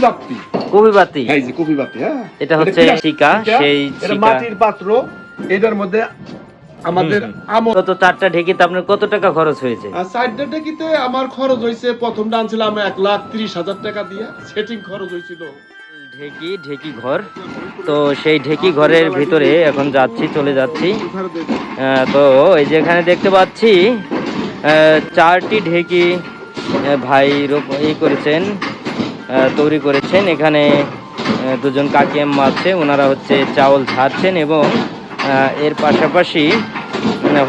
বাতি। কবি বাতি, এই যে কবি বাতি। হ্যাঁ, এটা হচ্ছে শিকা, সেই এটা শিকা মাটির পাত্র। এটার মধ্যে আমাদের কত 4টা ঢেকিতে আপনার কত টাকা খরচ হয়েছে? 4টা ঢেকিতে আমার খরচ হয়েছে, প্রথমটা আনছিলাম 1,30,000 টাকা দিয়ে, সেটিং খরচ হয়েছিল। ঢেকি ঘর। তো সেই ঢেকি ঘরের ভিতরে এখন চলে যাচ্ছি। তো এই যে এখানে দেখতে পাচ্ছি 4টি ঢেকি ভাই করেছেন, তৈরি করেছেন। এখানে দুজন কাকিমা আছে, ওনারা হচ্ছে চাউল ঝাড়ছেন এবং এর পাশাপাশি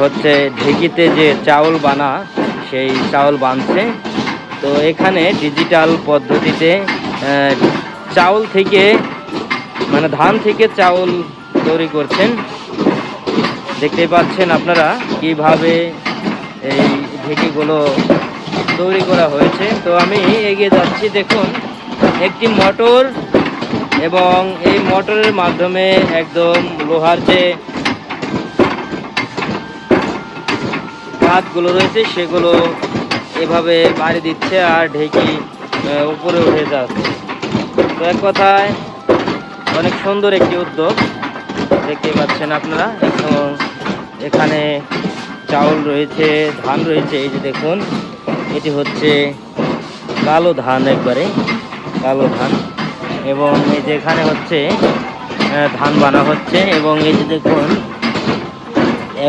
হচ্ছে ঢেকিতে যে চাউল বানা সেই চাউল বানছে। তো এখানে ডিজিটাল পদ্ধতিতে চাউল থেকে মানে ধান থেকে চাউল তৈরি করছেন। দেখতেই পাচ্ছেন আপনারা কিভাবে এই ঢেকিগুলো তৈরি করা হয়েছে। তো আমি এগিয়ে যাচ্ছি, দেখুন একটি মোটর, এবং এই মোটরের মাধ্যমে একদম লোহার যে কাঠগুলো রয়েছে সেগুলো এভাবে বাড়ি দিচ্ছে আর ঢেকি উপরে উঠে যাচ্ছে। তো এক কথায় অনেক সুন্দর একটি উদ্যোগ দেখতে পাচ্ছেন আপনারা। এখন এখানে চাউল রয়েছে, ধান রয়েছে। এই যে দেখুন, এটি হচ্ছে কালো ধান, একবারে কালো ধান। এবং এই যে এখানে হচ্ছে ধান বানা হচ্ছে, এবং এই যে দেখুন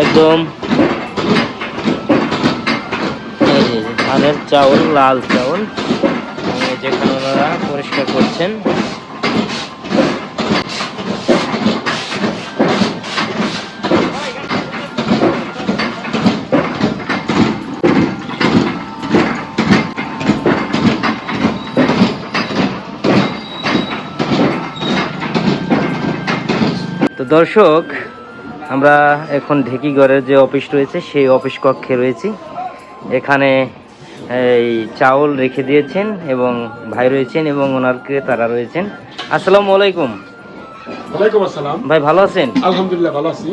একদম এই যে ধানের চাউল, লাল চাউল, এই যেখানে ওনারা পরিষ্কার করছেন। তো দর্শক, আমরা এখন ঢেকিঘরের যে অফিস রয়েছে সেই অফিস কক্ষে রয়েছি। এখানে এই চাউল রেখে দিয়েছেন এবং ভাই রয়েছেন এবং ওনার ক্রেতারা রয়েছেন। আসসালামু আলাইকুম। ওয়ালাইকুম আসসালাম। ভাই ভালো আছেন? আলহামদুলিল্লাহ ভালো আছি।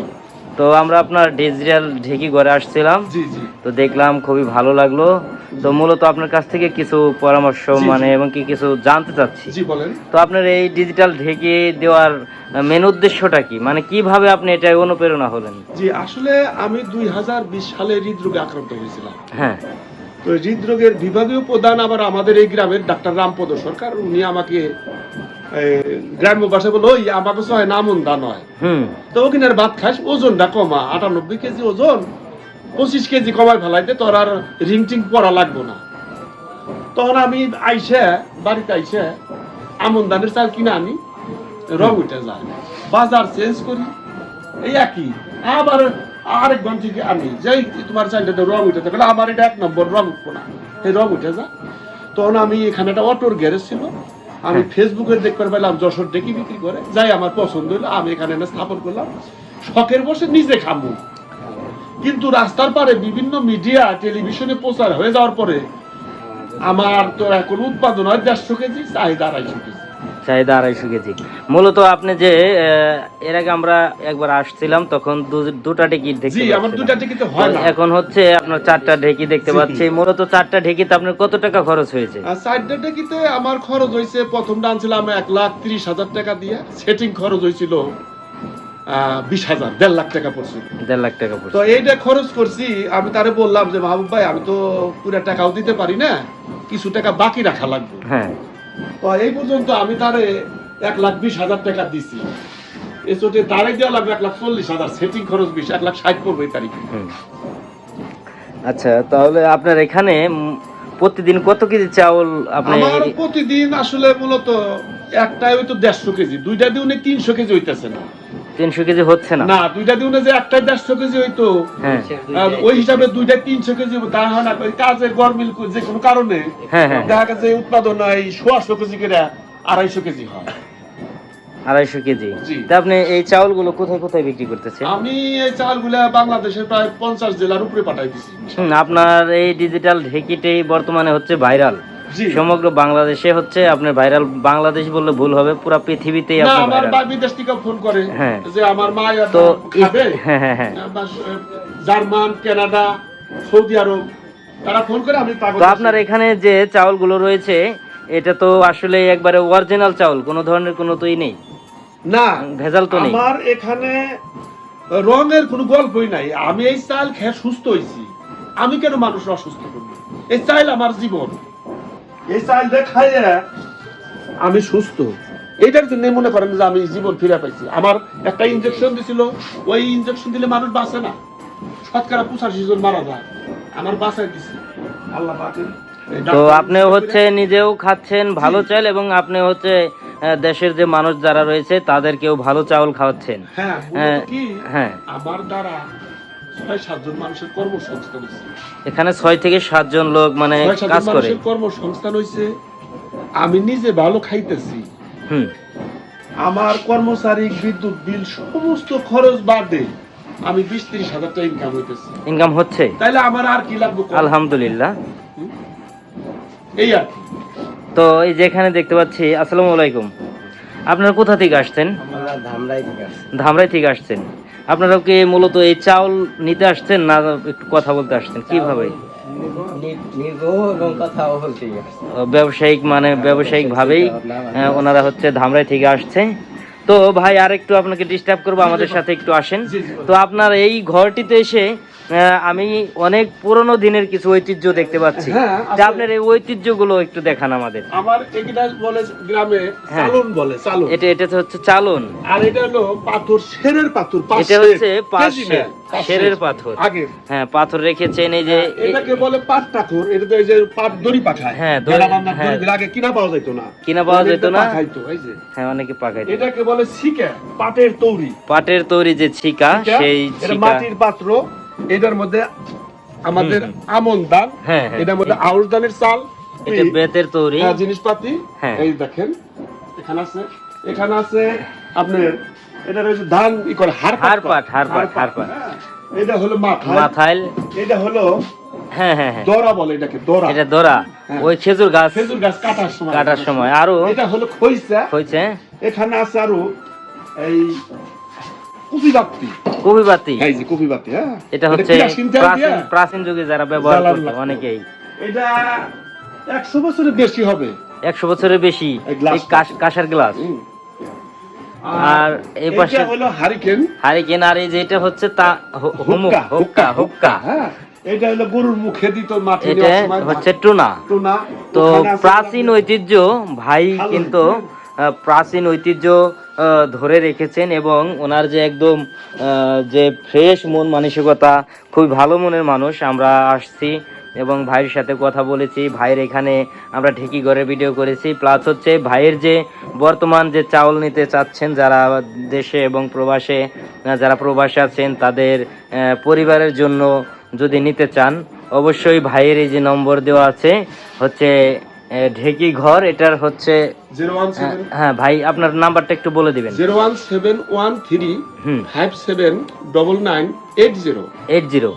তো আমরা আপনার ডিজিটাল ঢেকিঘরে আসছিলাম, জি জি। তো দেখলাম, খুবই ভালো লাগলো। তো মূলত আপনার কাছ থেকে কিছু পরামর্শ এবং কিছু জানতে চাচ্ছি। জি বলেন। তো আপনার এই ডিজিটাল ঢেকি দেওয়ার মেন উদ্দেশ্যটা কি, মানে কিভাবে আপনি এটা অনুপ্রেরণা হলেন? জি, আসলে আমি 2020 সালে হৃদরোগে আক্রান্ত হয়েছিলাম। হ্যাঁ। তো হৃদরোগের বিভাগীয় প্রধান আবার আমাদের এই গ্রামের ডাক্তার রামপদ সরকার, উনি আমাকে গ্রাম্য ভাষায় বলল, ওই আমাকে সহায় নামন দান হয়। তো ওখানে ভাত খাস, ওজনটা কমা, 98 কেজি ওজন, 25 কেজি কমায় ফেলাইতে, তোর আর রিং টিং পরা লাগবো না। তখন আমি বাড়িতে আইসে আমন ধানের চাল কিনে আনি, রং উঠে যায়, বাজার চেঞ্জ করি, এই একই আবার আরেক ঘন্টা থেকে আমি যাই, তোমার চালটা রং উঠে থাকে, আমার এটা 1 নম্বর রং উঠবো না, এই রং উঠে যায়। তখন আমি এখানে একটা অটোর গ্যারেজ ছিল, আমি ফেসবুকে দেখতে পেলাম যশোর ঢেকি বিক্রি করে, যাই আমার পছন্দ হইলো, আমি এখানে স্থাপন করলাম, শখের বসে নিজে খাবো। কিন্তু রাস্তার পারে বিভিন্ন মিডিয়া টেলিভিশনে প্রচার হয়ে যাওয়ার পরে আমার তো এখন উৎপাদন হয় 150 কেজি, চাহিদা 250 কেজি। চাহিদা 250 কেজি। মূলত আপনি যে এর আগে আমরা একবার আসছিলাম, তখন দুটা ঢেকি দেখতে পাচ্ছি। আমার দুটা ঢেকিতে হয় না, এখন হচ্ছে আপনার 4টা ঢেকি দেখতে পাচ্ছি। মূলত 4টা ঢেকিতে আপনার কত টাকা খরচ হয়েছে? 4টা ঢেকিতে আমার খরচ হয়েছে, প্রথমটা আনছিলাম 1,30,000 টাকা দিয়ে, সেটিং খরচ হয়েছিল 20,000, 1.5 লাখ টাকা পড়ছে। 1.5 লাখ টাকা পড়ছে। তো এইটা খরচ করছি। আমি তারে বললাম যে মাহবুব ভাই, আমি তো পুরো টাকাও দিতে পারি না, কিছু টাকা বাকি রাখা লাগবে। হ্যাঁ। তো এই পর্যন্ত আমি তারে 1,20,000 টাকা দিছি। এসে তারে দেওয়া লাগবে 1,40,000, সেটিং খরচ 20, 1,60,000 পড়বে এই তারিখে। আচ্ছা, তাহলে আপনার এখানে প্রতিদিন কত কেজি চাউল আপনি? আমার প্রতিদিন আসলে মূলত একটাই হয়তো 150 কেজি, দুইটা দিনে 300 কেজি হইতেছে না। 300 কেজি হচ্ছে না? না, দুইটা দিনে যে একটাই 150 কেজি হইতো, ওই হিসাবে দুইটা 300 কেজি তা হয় না। কাজে গরমিল যে কোনো কারণে দেখা গেছে উৎপাদন হয় 100 কেজি করে 250 কেজি হয়। 250 কেজি। তা আপনি এই চাউলগুলো কোথায় কোথায় বিক্রি করতেছেন? আমি এই চাউলগুলা বাংলাদেশের প্রায় 50 জেলার উপরে পাঠাই দিছি। আপনার এই ডিজিটাল ঢেকিটাই বর্তমানে হচ্ছে ভাইরাল সমগ্র বাংলাদেশে, হচ্ছে আপনার ভাইরাল। বাংলাদেশ বললে ভুল হবে, পুরো পৃথিবীতেই আপনার আমার বিদেশ থেকে ফোন করে যে আমার মা তো খাবে। জার্মান, কানাডা, সৌদি আরব, তারা ফোন করে। আমি তো আপনার এখানে যে চাউলগুলো রয়েছে এটা তো আসলে একবারে অরিজিনাল চাউল, কোনো ধরনের কোনো তোই নেই, না ভেজাল তো নেই। আমার এখানে রঙের কোনো গল্পই নাই। আমি এই চাল খেয়ে সুস্থ হয়েছি, আমি কেন মানুষ অসুস্থ করবো? এই চাল আমার জীবন, এই চাল খাইয়ে আমি সুস্থ। এইটার জন্য মনে করেন যে আমি জীবন ফিরে পাইছি। আমার একটা ইনজেকশন দিছিল, ওই ইনজেকশন দিলে মানুষ বাঁচে না, 85% জন মারা যায়। আমার বাঁচাই দিছে আল্লাহ পাকের। তো আপনি হচ্ছে নিজেও খাচ্ছেন ভালো চাল, এবং আপনি হচ্ছে দেশের যে মানুষ যারা রয়েছে তাদেরকেও ভালো চাউল খাওয়াচ্ছেন। হ্যাঁ, মূলত কি, হ্যাঁ, আমার দ্বারা 6-7 জন মানুষের কর্মসংস্থান হয়েছে। এখানে 6 থেকে 7 জন লোক মানে 6-7 কাজ জন করে। মানুষের কর্মসংস্থান হয়েছে। আমি নিজে ভালো খাইতেছি। হুম। আমার কর্মচারী, বিদ্যুৎ বিল, সমস্ত খরচ বাদে আমি 20-30 হাজার টাকা ইনকাম হইতেছে। ইনকাম হচ্ছে, তাইলে আমার আর কি লাগবে? আলহামদুলিল্লাহ। এই আর কি। তো এই যে এখানে দেখতে পাচ্ছি, আসসালামু আলাইকুম, আপনারা কোথা থেকে আসছেন? আমরা ধামরাই থেকে আসছি। ধামরাই থেকে আসছেন। আপনারা কি মূলত এই চাউল নিতে আসছেন, না একটু কথা বলতে আসছেন, কিভাবে? নিবো এবং কথাও বলতে আসছি। ব্যবসায়িক মানে ব্যবসায়িক ভাবেই ওনারা হচ্ছে ধামরাই থেকে আসছে। তো ভাই আর একটু আপনাকে ডিস্টার্ব করবো, আমাদের সাথে একটু আসেন। তো আপনার এই ঘরটিতে এসে আমি অনেক পুরনো দিনের কিছু ঐতিহ্য দেখতে পাচ্ছি। হ্যাঁ, তা আপনার এই ঐতিহ্যগুলো একটু দেখান আমাদের। আমার এটা বলে গ্রামে হ্যাঁ। চালন বলে, চালন। এটা হচ্ছে চালন, আর এটা হলো পাথর, সেরের পাথর। এটা হচ্ছে শেরের পাথর। আগে হ্যাঁ, পাথর রেখেছেন এই যে। এটাকে বলে পাট টাকর। এটা তো এই যে পাট দড়ি পাখায়। হ্যাঁ, দড়ি, হ্যাঁ। আগে কিনা পাওয়া যেত না, কিনা পাওয়া যেত না। পাখাইতো, এই যে। হ্যাঁ, অনেকে পাকাইতো। এটাকে বলে ছিকা, পাটের তৈরি। পাটের তৈরি যে ছিকা, সেই এটা ছিকা। মাটির পাত্র। এটার মধ্যে আমাদের আমন ধান, হ্যাঁ, হ্যাঁ। এটার মধ্যে আউশ ধানের চাল, এটা বেতের তৈরি জিনিসপাতি। হ্যাঁ। এই দেখেন, এখানে আছে, এখানে আছে আপনার এটা রয়েছে ধান ই করে হারপাট। হ্যাঁ। এটা হলো মাথাইল। এটা হলো হ্যাঁ, হ্যাঁ, হ্যাঁ। দরা বলে এটাকে, দরা। এটা দরা, হ্যাঁ। ওই খেজুর গাছ কাটার সময়। আরো এটা হলো খইসা। হয়েছে এখানে আছে আরো এই কপি কবিবাতি। এই যে কপি বাতি। হ্যাঁ, এটা হচ্ছে প্রাচীন যুগে যারা ব্যবহার করতো অনেকেই। এটা 100 বছরের বেশি হবে। 100 বছরের বেশি। এই গ্লাসটা। কাঁসার গ্লাস। আর এই পাশে এটা হলো হারিকেন। হারিকেন। আর এই যে এটা হচ্ছে হুক্কা। হ্যাঁ, এটা হলো গরুর মুখে দিত মাটি এটা নেওয়ার সময়। হচ্ছে টুনা। তো ওখানে আছে প্রাচীন ঐতিহ্য ভাই কিন্তু প্রাচীন ঐতিহ্য ধরে রেখেছেন, এবং ওনার যে একদম যে ফ্রেশ মন মানসিকতা, খুবই ভালো মনের মানুষ। আমরা আসছি এবং ভাইয়ের সাথে কথা বলেছি। ভাইয়ের এখানে আমরা ঢেকি ঘরে ভিডিও করেছি, প্লাস হচ্ছে ভাইয়ের যে বর্তমান যে চাউল নিতে চাচ্ছেন যারা দেশে এবং প্রবাসে, যারা প্রবাসে আছেন তাদের পরিবারের জন্য যদি নিতে চান, অবশ্যই ভাইয়ের এই যে নম্বর দেওয়া আছে হচ্ছে ঢেকি ঘর, এটার হচ্ছে 017। হ্যাঁ ভাই, আপনার নাম্বারটা একটু বলে দিবেন। 01713 579980।